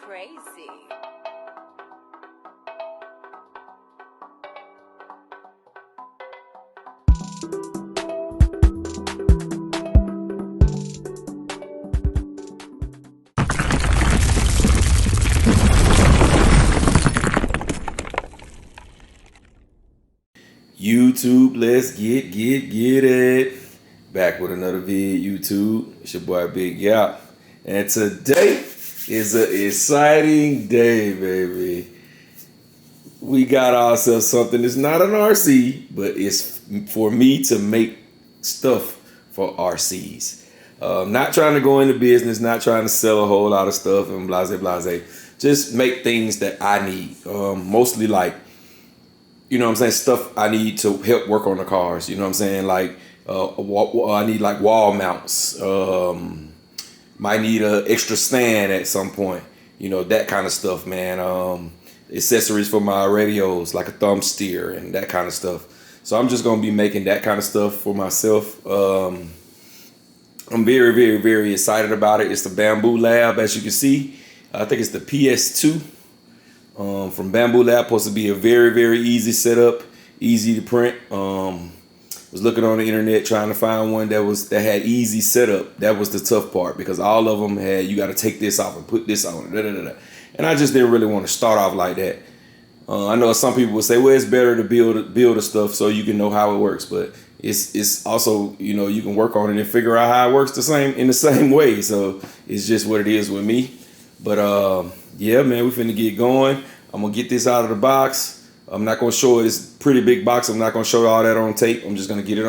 crazy. YouTube, let's get it. Back with another vid, YouTube. It's your boy Big Yap. And today is an exciting day, baby. We got ourselves something. It's not an RC, but it's for me to make stuff for RCs. Not trying to go into business, not trying to sell a whole lot of stuff and blase. Just make things that I need. Mostly like, you know what I'm saying, stuff I need to help work on the cars. You know what I'm saying? Like, I need like wall mounts. Might need an extra stand at some point. You know, that kind of stuff, man. Accessories for my radios, like a thumb steer and that kind of stuff. So I'm just going to be making that kind of stuff for myself. I'm very excited about it. It's the Bambu Lab, as you can see. I think it's the PS2. From Bambu Lab, supposed to be a very easy setup, easy to print. Was looking on the internet trying to find one that had easy setup. That was the tough part, because all of them had, you got to take this off and put this on. And I just didn't really want to start off like that. I know some people would say, well, it's better to build the stuff so you can know how it works, but it's also, you know, you can work on it and figure out how it works in the same way. So it's just what it is with me. But yeah, man, we finna get going. I'm gonna get this out of the box. I'm not gonna show it. It's a pretty big box. I'm not gonna show all that on tape. I'm just gonna get it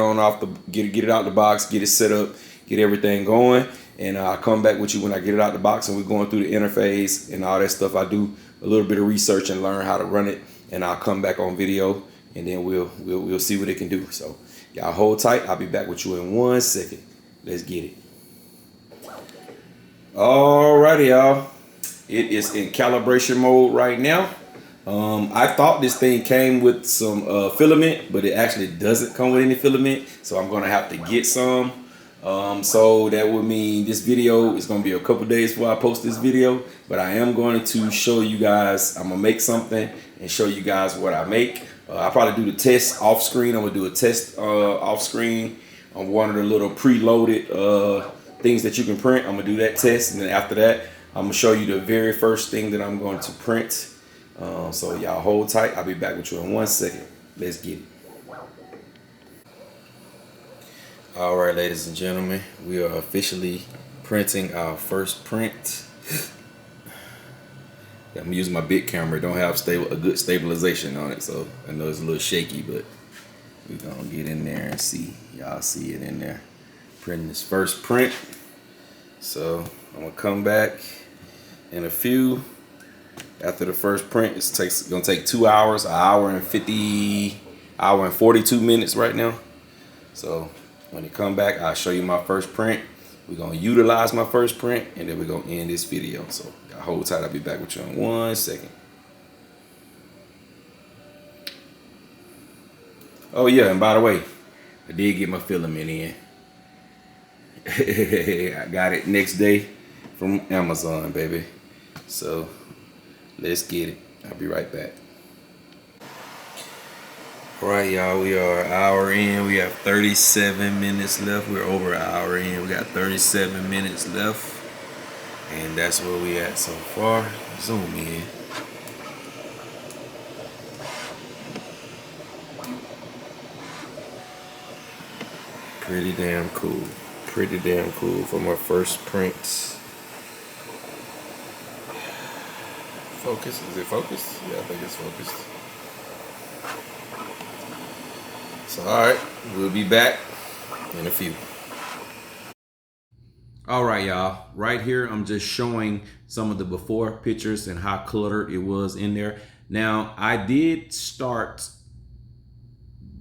get it out the box, get it set up, get everything going, and I'll come back with you when I get it out the box and we're going through the interface and all that stuff. I do a little bit of research and learn how to run it, and I'll come back on video, and then we'll see what it can do. So y'all hold tight. I'll be back with you in 1 second. Let's get it. Alrighty, y'all. It is in calibration mode right now. I thought this thing came with some filament, but it actually doesn't come with any filament, so I'm gonna have to get some. So that would mean this video is gonna be a couple days before I post this video, but I am going to show you guys. I'm gonna make something and show you guys what I make. I'll probably do the test off screen. I'm gonna do a test off screen on one of the little preloaded things that you can print. I'm gonna do that test, and then after that, I'm gonna show you the very first thing that I'm going to print. So y'all hold tight. I'll be back with you in 1 second. Let's get it. All right, ladies and gentlemen, we are officially printing our first print. I'm using my big camera. It don't have a good stabilization on it, so I know it's a little shaky, but we're gonna get in there and see. Y'all see it in there. Printing this first print. So I'm gonna come back in a few. After the first print, it's gonna take 2 hours, an hour and 42 minutes right now. So when it come back, I'll show you my first print. We're gonna utilize my first print, and then we're gonna end this video. So hold tight, I'll be back with you in 1 second. Oh yeah, and by the way, I did get my filament in. I got it next day from Amazon, baby. So let's get it. I'll be right back. All right, y'all, we are an hour in. We have 37 minutes left. We're over an hour in. We got 37 minutes left, and that's where we at so far. Zoom in. Pretty damn cool. Pretty damn cool for my first prints. Focus, is it focused? Yeah, I think it's focused. So, alright, we'll be back in a few. Alright, y'all, right here I'm just showing some of the before pictures and how cluttered it was in there. Now, I did start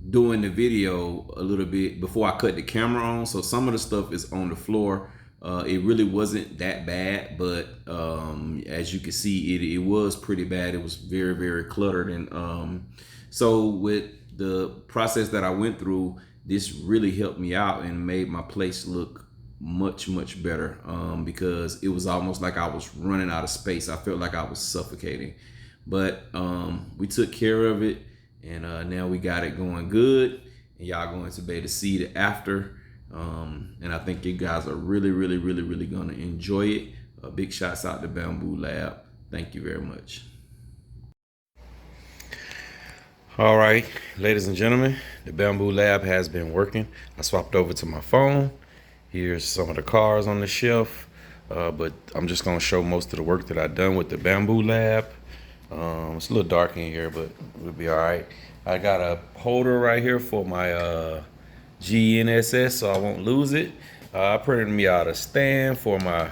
doing the video a little bit before I cut the camera on, so some of the stuff is on the floor. It really wasn't that bad, but as you can see, it was pretty bad. It was very cluttered, and so with the process that I went through, this really helped me out and made my place look much better, because it was almost like I was running out of space. I felt like I was suffocating, but we took care of it, and now we got it going good, and y'all going to be able to see the after, and I think you guys are really gonna enjoy it. Big shouts out to Bambu Lab. Thank you very much. All right, ladies and gentlemen, the Bambu Lab has been working. I swapped over to my phone. Here's some of the cars on the shelf, but I'm just gonna show most of the work that I've done with the Bambu Lab. It's a little dark in here, but we'll be all right. I got a holder right here for my GNSS, so I won't lose it. I printed me out a stand for my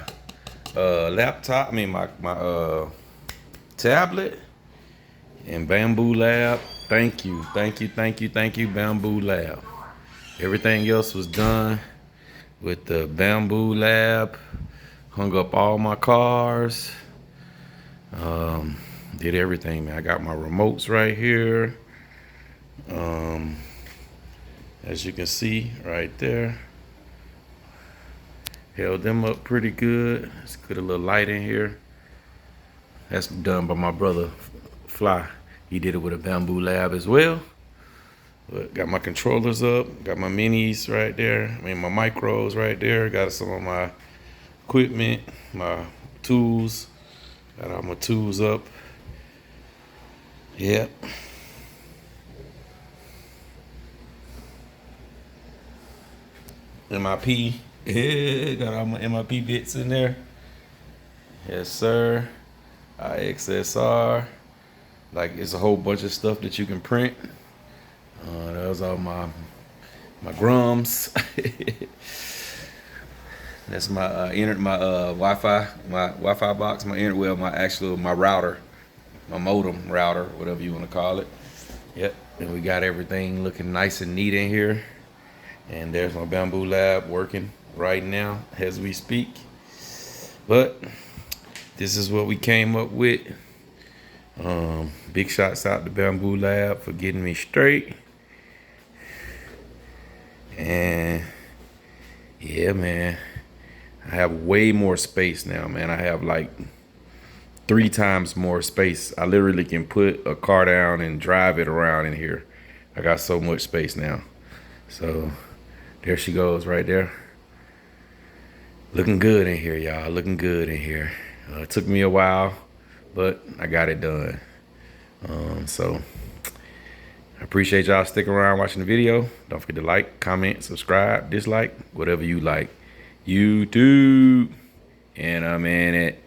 laptop, I mean my tablet. And Bambu Lab, thank you, Bambu Lab. Everything else was done with the Bambu Lab. Hung up all my cars. Did everything, man. I got my remotes right here. As you can see right there. Held them up pretty good. Let's get a little light in here. That's done by my brother Fly. He did it with a Bambu Lab as well. But got my controllers up, got my minis right there. I mean my micros right there. Got some of my equipment, my tools. Got all my tools up. Yep. MIP. Yeah, got all my MIP bits in there. Yes, sir. IXSR. Like, it's a whole bunch of stuff that you can print. That was all my grums. That's my Wi-Fi box, my router, my modem router, whatever you want to call it. Yep. And we got everything looking nice and neat in here. And there's my Bambu Lab working right now as we speak. But this is what we came up with. Big shots out to Bambu Lab for getting me straight. And yeah, man, I have way more space now, man. I have like 3 times more space. I literally can put a car down and drive it around in here. I got so much space now. So there she goes right there. Looking good in here, y'all. Looking good in here. It took me a while, but I got it done. So I appreciate y'all sticking around watching the video. Don't forget to like, comment, subscribe, dislike, whatever you like. YouTube, and I'm in it.